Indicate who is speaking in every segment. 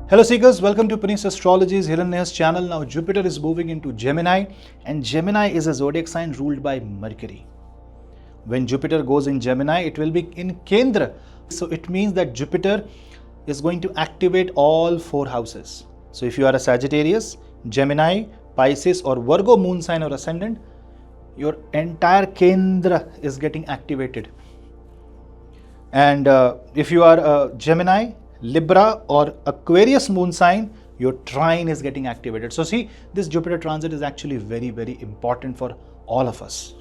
Speaker 1: Hello seekers, welcome to Punneit Astrology's Hiranyahasta channel. Now Jupiter is moving into Gemini, and Gemini is a zodiac sign ruled by Mercury. When Jupiter goes in Gemini, it will be in Kendra. So it means that Jupiter is going to activate all 4 houses. So if you are a Sagittarius, Gemini, Pisces or Virgo moon sign or ascendant, your entire Kendra is getting activated. And if you are a Gemini, Libra or Aquarius moon sign, your trine is getting activated. So see, this Jupiter transit is actually very, very important for all of us.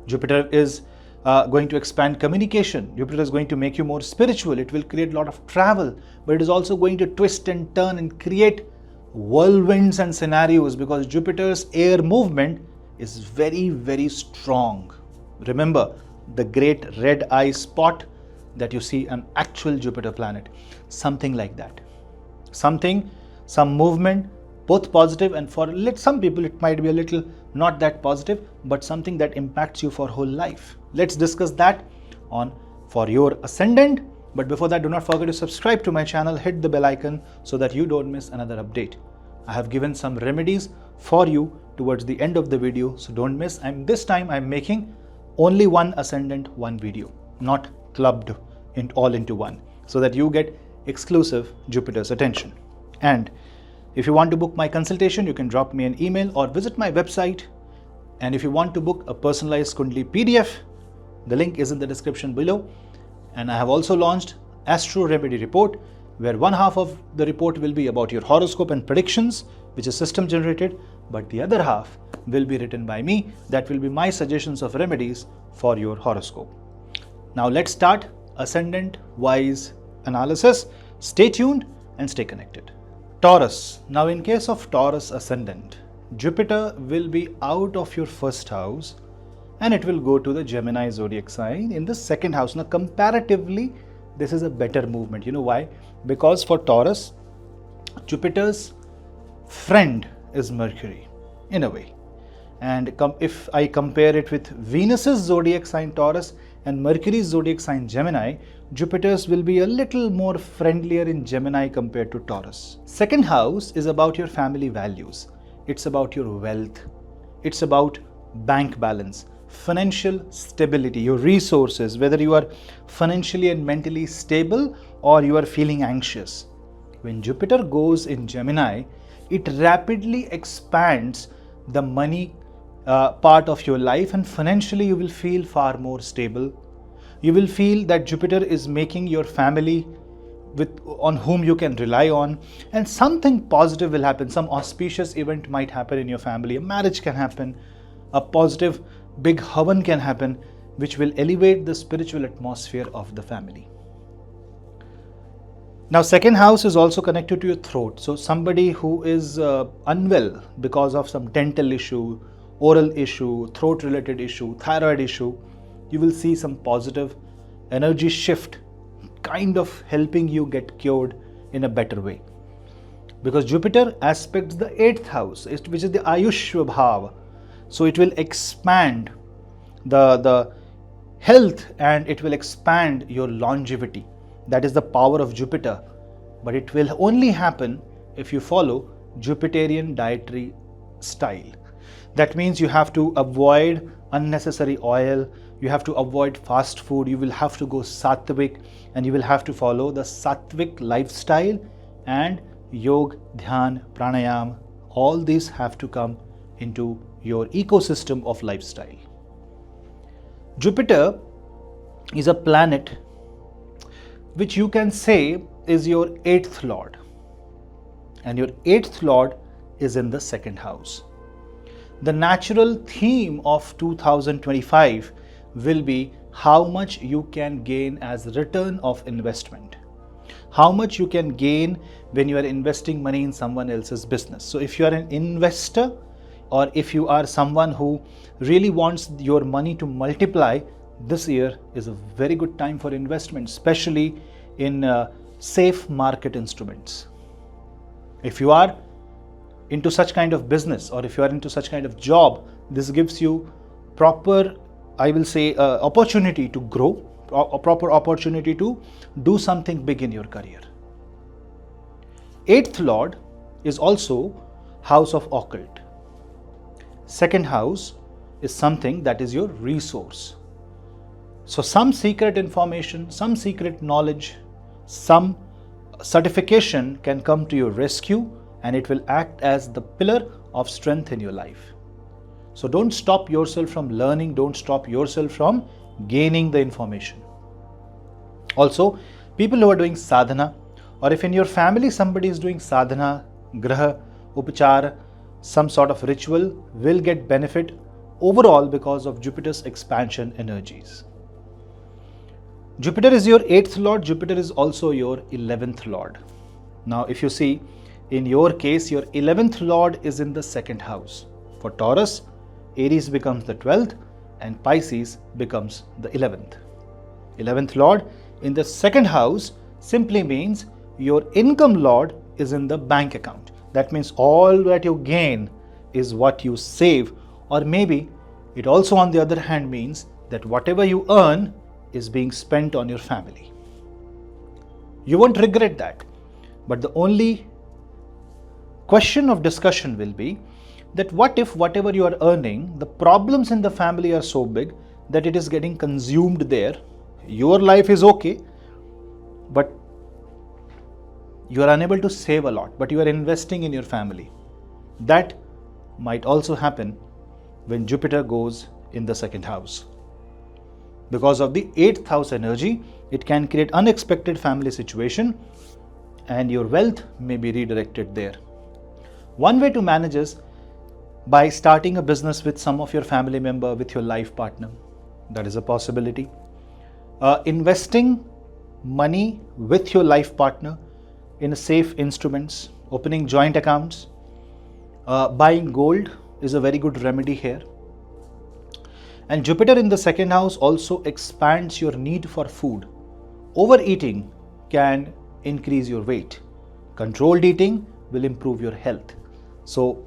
Speaker 1: Jupiter is going to expand communication. Jupiter is going to make you more spiritual. It will create a lot of travel, but it is also going to twist and turn and create whirlwinds and scenarios because Jupiter's air movement is very, very strong. Remember the great red eye spot that you see an actual Jupiter planet, something like that. Some movement, both positive, and for some people it might be a little not that positive, but something that impacts you for whole life. Let's discuss that for your ascendant. But before that, do not forget to subscribe to my channel, hit the bell icon so that you don't miss another update. I have given some remedies for you towards the end of the video, so don't miss. This time I'm making only one ascendant, one video, not clubbed all into one, so that you get exclusive Jupiter's attention. And if you want to book my consultation, you can drop me an email or visit my website. And if you want to book a personalized Kundali PDF, the link is in the description below. And I have also launched Astro Remedy Report, where one half of the report will be about your horoscope and predictions, which is system generated, but the other half will be written by me. That will be my suggestions of remedies for your horoscope. Now let's start ascendant wise analysis. Stay tuned and stay connected. Taurus. Now in case of Taurus ascendant, Jupiter will be out of your first house and it will go to the Gemini zodiac sign in the second house. Now comparatively, this is a better movement. You know why? Because for Taurus, Jupiter's friend is Mercury in a way. And if I compare it with Venus's zodiac sign Taurus and Mercury's zodiac sign Gemini, Jupiter's will be a little more friendlier in Gemini compared to Taurus. Second house is about your family values. It's about your wealth. It's about bank balance, financial stability, your resources, whether you are financially and mentally stable or you are feeling anxious. When Jupiter goes in Gemini, it rapidly expands the money part of your life, and financially you will feel far more stable. You will feel that Jupiter is making your family on whom you can rely on, and something positive will happen. Some auspicious event might happen in your family. A marriage can happen, a positive big Hawan can happen, which will elevate the spiritual atmosphere of the family. Now second house is also connected to your throat. So somebody who is unwell because of some dental issue, oral issue, throat related issue, thyroid issue, you will see some positive energy shift kind of helping you get cured in a better way. Because Jupiter aspects the 8th house, which is the Ayushva Bhava. So it will expand the health and it will expand your longevity. That is the power of Jupiter. But it will only happen if you follow Jupiterian dietary style. That means you have to avoid unnecessary oil, you have to avoid fast food, you will have to go sattvic, and you will have to follow the sattvic lifestyle, and yoga, dhyan, pranayam, all these have to come into your ecosystem of lifestyle. Jupiter is a planet which you can say is your 8th lord, and your 8th lord is in the second house. The natural theme of 2025 will be how much you can gain as return of investment. How much you can gain when you are investing money in someone else's business. So if you are an investor or if you are someone who really wants your money to multiply, this year is a very good time for investment, especially in safe market instruments. If you are into such kind of business or if you are into such kind of job, this gives you proper, I will say, opportunity to grow, a proper opportunity to do something big in your career. 8th Lord is also house of occult. Second house is something that is your resource. So some secret information, some secret knowledge, some certification can come to your rescue, and it will act as the pillar of strength in your life. So don't stop yourself from learning, don't stop yourself from gaining the information. Also, people who are doing sadhana, or if in your family somebody is doing sadhana, graha, upachara, some sort of ritual, will get benefit overall because of Jupiter's expansion energies. Jupiter is your 8th Lord, Jupiter is also your 11th Lord. Now if you see, in your case, your 11th Lord is in the 2nd house. For Taurus, Aries becomes the 12th and Pisces becomes the 11th. 11th Lord in the 2nd house simply means your income Lord is in the bank account. That means all that you gain is what you save, or maybe it also on the other hand means that whatever you earn is being spent on your family. You won't regret that. But the only question of discussion will be that what if whatever you are earning, the problems in the family are so big that it is getting consumed there. Your life is okay, but you are unable to save a lot, but you are investing in your family. That might also happen when Jupiter goes in the 2nd house. Because of the 8th house energy, it can create unexpected family situation and your wealth may be redirected there. One way to manage is by starting a business with some of your family member, with your life partner. That is a possibility. Investing money with your life partner in safe instruments, opening joint accounts, buying gold is a very good remedy here. And Jupiter in the 2nd house also expands your need for food. Overeating can increase your weight. Controlled eating will improve your health. So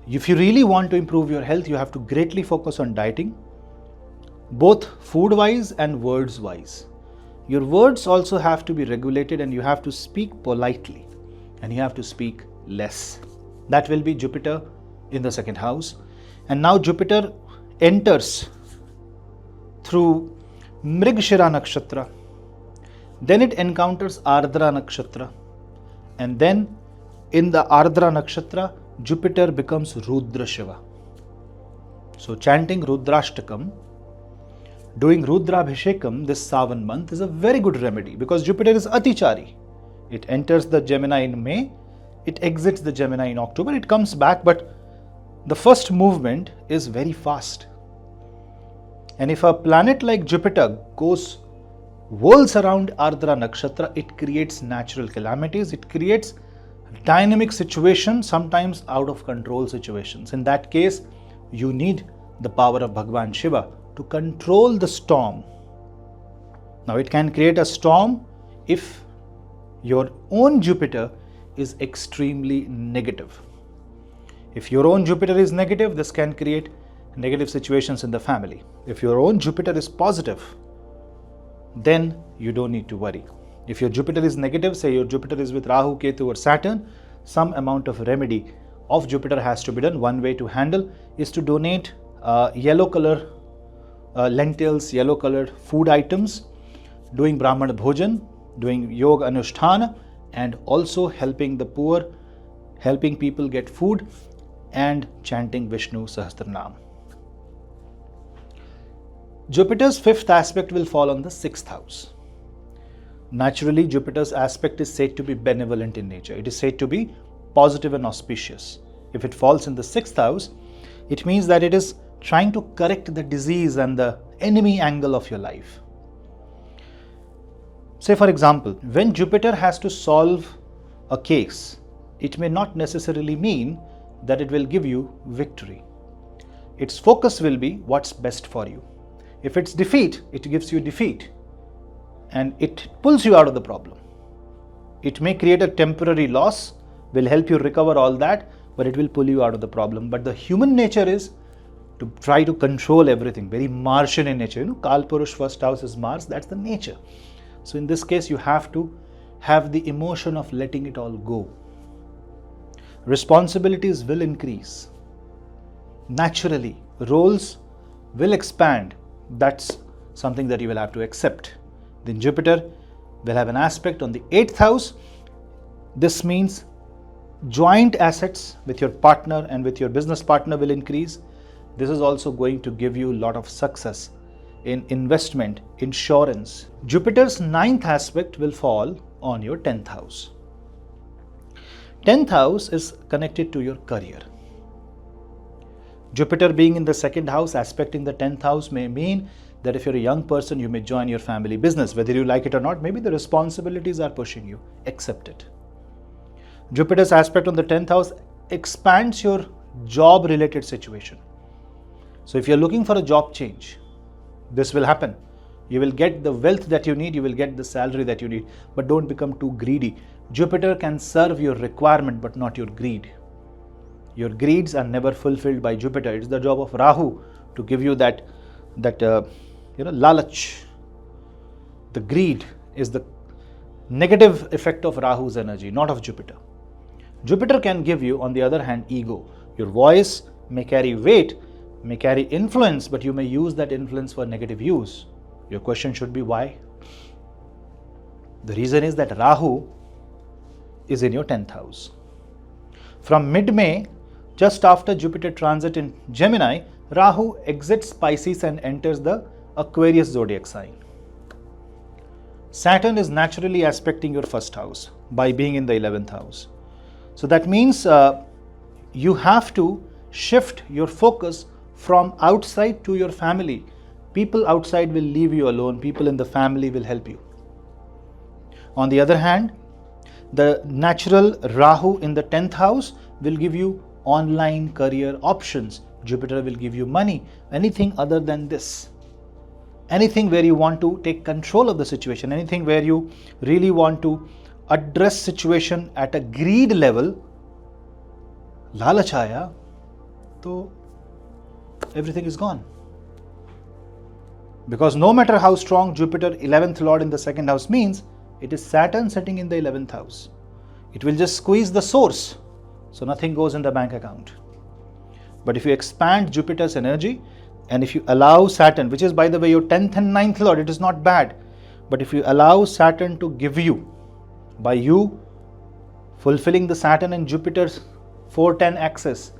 Speaker 1: if you really want to improve your health, you have to greatly focus on dieting, both food wise and words wise. Your words also have to be regulated, and you have to speak politely and you have to speak less. That will be Jupiter in the 2nd house. And now Jupiter enters through Mrigashira Nakshatra. Then it encounters Ardra Nakshatra. And then in the Ardra Nakshatra, Jupiter becomes Rudra Shiva. So chanting Rudrashtakam, doing Rudrabhishekam this Savan month is a very good remedy, because Jupiter is Atichari. It enters the Gemini in May, it exits the Gemini in October, it comes back, but the first movement is very fast. And if a planet like Jupiter whirls around Ardra Nakshatra, it creates natural calamities, it creates dynamic situations, sometimes out of control situations. In that case, you need the power of Bhagwan Shiva to control the storm. Now it can create a storm if your own Jupiter is extremely negative. If your own Jupiter is negative, this can create negative situations in the family. If your own Jupiter is positive, then you don't need to worry. If your Jupiter is negative, say your Jupiter is with Rahu, Ketu or Saturn, some amount of remedy of Jupiter has to be done. One way to handle is to donate yellow color lentils, yellow colored food items, doing Brahmana Bhojan, doing Yoga Anushtana, and also helping the poor, helping people get food, and chanting Vishnu Sahasranam. Jupiter's 5th aspect will fall on the 6th house. Naturally, Jupiter's aspect is said to be benevolent in nature. It is said to be positive and auspicious. If it falls in the 6th house, it means that it is trying to correct the disease and the enemy angle of your life. Say for example, when Jupiter has to solve a case, it may not necessarily mean that it will give you victory. Its focus will be what's best for you. If it's defeat, it gives you defeat and it pulls you out of the problem. It may create a temporary loss, will help you recover all that, but it will pull you out of the problem. But the human nature is to try to control everything, very Martian in nature. Kal Purush, 1st house is Mars, that's the nature. So in this case, you have to have the emotion of letting it all go. Responsibilities will increase. Naturally, roles will expand. That's something that you will have to accept. Then Jupiter will have an aspect on the 8th house. This means joint assets with your partner and with your business partner will increase. This is also going to give you a lot of success in investment, insurance. Jupiter's 9th aspect will fall on your 10th house. 10th house is connected to your career. Jupiter being in the 2nd house, aspecting the 10th house may mean that if you're a young person, you may join your family business. Whether you like it or not, maybe the responsibilities are pushing you. Accept it. Jupiter's aspect on the 10th house expands your job related situation. So if you're looking for a job change, this will happen. You will get the wealth that you need, you will get the salary that you need, but don't become too greedy. Jupiter can serve your requirement but not your greed. Your greeds are never fulfilled by Jupiter. It's the job of Rahu to give you that lalach. The greed is the negative effect of Rahu's energy, not of Jupiter. Jupiter can give you, on the other hand, ego. Your voice may carry weight, may carry influence, but you may use that influence for negative use. Your question should be why? The reason is that Rahu is in your 10th house. From mid-May, just after Jupiter transit in Gemini, Rahu exits Pisces and enters the Aquarius zodiac sign. Saturn is naturally aspecting your 1st house by being in the 11th house. So that means you have to shift your focus from outside to your family. People outside will leave you alone. People in the family will help you. On the other hand, the natural Rahu in the 10th house will give you online career options. Jupiter will give you money. Anything other than this, anything where you want to take control of the situation, anything where you really want to address situation at a greed level, lalachaya, so everything is gone. Because no matter how strong Jupiter 11th Lord in the 2nd house means, it is Saturn sitting in the 11th house. It will just squeeze the source, so nothing goes in the bank account. But if you expand Jupiter's energy and if you allow Saturn, which is by the way your 10th and 9th Lord, it is not bad. But if you allow Saturn to give you, by you fulfilling the Saturn and Jupiter's 410 axis,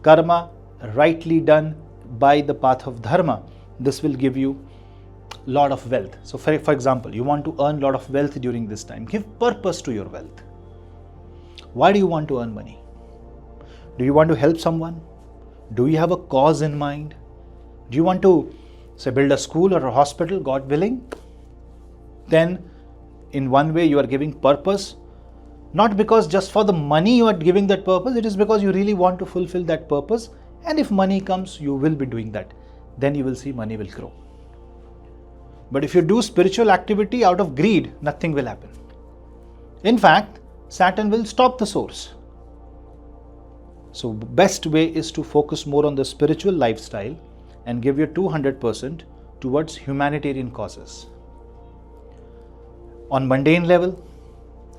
Speaker 1: karma rightly done by the path of dharma, this will give you a lot of wealth. So for example, you want to earn a lot of wealth during this time. Give purpose to your wealth. Why do you want to earn money? Do you want to help someone? Do you have a cause in mind? Do you want to, say, build a school or a hospital, God willing? Then in one way you are giving purpose, not because just for the money you are giving that purpose, it is because you really want to fulfill that purpose, and if money comes, you will be doing that. Then you will see money will grow. But if you do spiritual activity out of greed, nothing will happen. In fact, Saturn will stop the source. So best way is to focus more on the spiritual lifestyle and give your 200% towards humanitarian causes. On mundane level,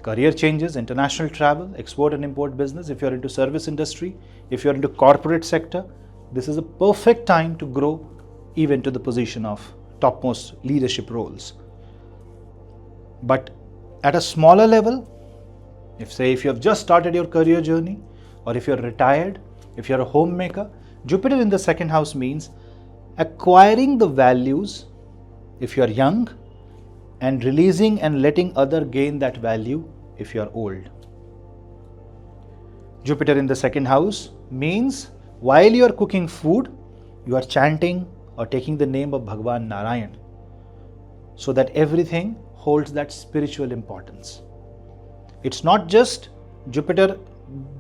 Speaker 1: career changes, international travel, export and import business. If you're into service industry, if you're into corporate sector, this is a perfect time to grow even to the position of topmost leadership roles. But at a smaller level, if you have just started your career journey, or if you're retired, if you're a homemaker, Jupiter in the 2nd house means acquiring the values if you're young and releasing and letting other gain that value if you're old. Jupiter in the 2nd house means while you're cooking food, you are chanting or taking the name of Bhagwan Narayan, so that everything holds that spiritual importance. It's not just Jupiter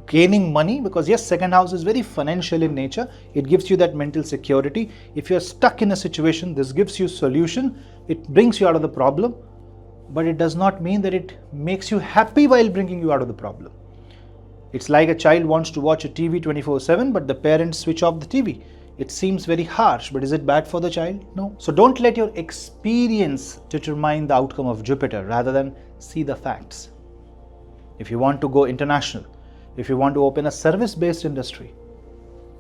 Speaker 1: gaining money, because yes, 2nd house is very financial in nature. It gives you that mental security. If you're stuck in a situation, this gives you solution. It brings you out of the problem, but it does not mean that it makes you happy while bringing you out of the problem. It's like a child wants to watch a TV 24/7, but the parents switch off the TV. It seems very harsh, but is it bad for the child? No. So don't let your experience determine the outcome of Jupiter rather than see the facts. If you want to go international, if you want to open a service-based industry,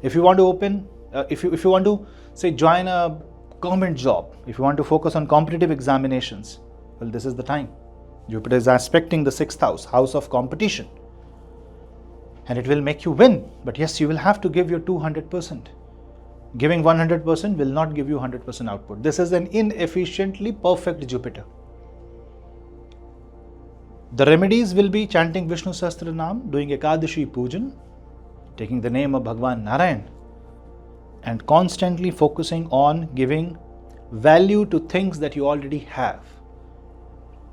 Speaker 1: if you want to open, if you want to say join a government job, if you want to focus on competitive examinations, well, this is the time. Jupiter is aspecting the 6th house, house of competition, and it will make you win. But yes, you will have to give your 200%. Giving 100% will not give you 100% output. This is an inefficiently perfect Jupiter. The remedies will be chanting Vishnu Sahasranam, doing Ekadashi Pujan, taking the name of Bhagwan Narayan, and constantly focusing on giving value to things that you already have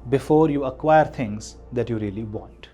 Speaker 1: before you acquire things that you really want.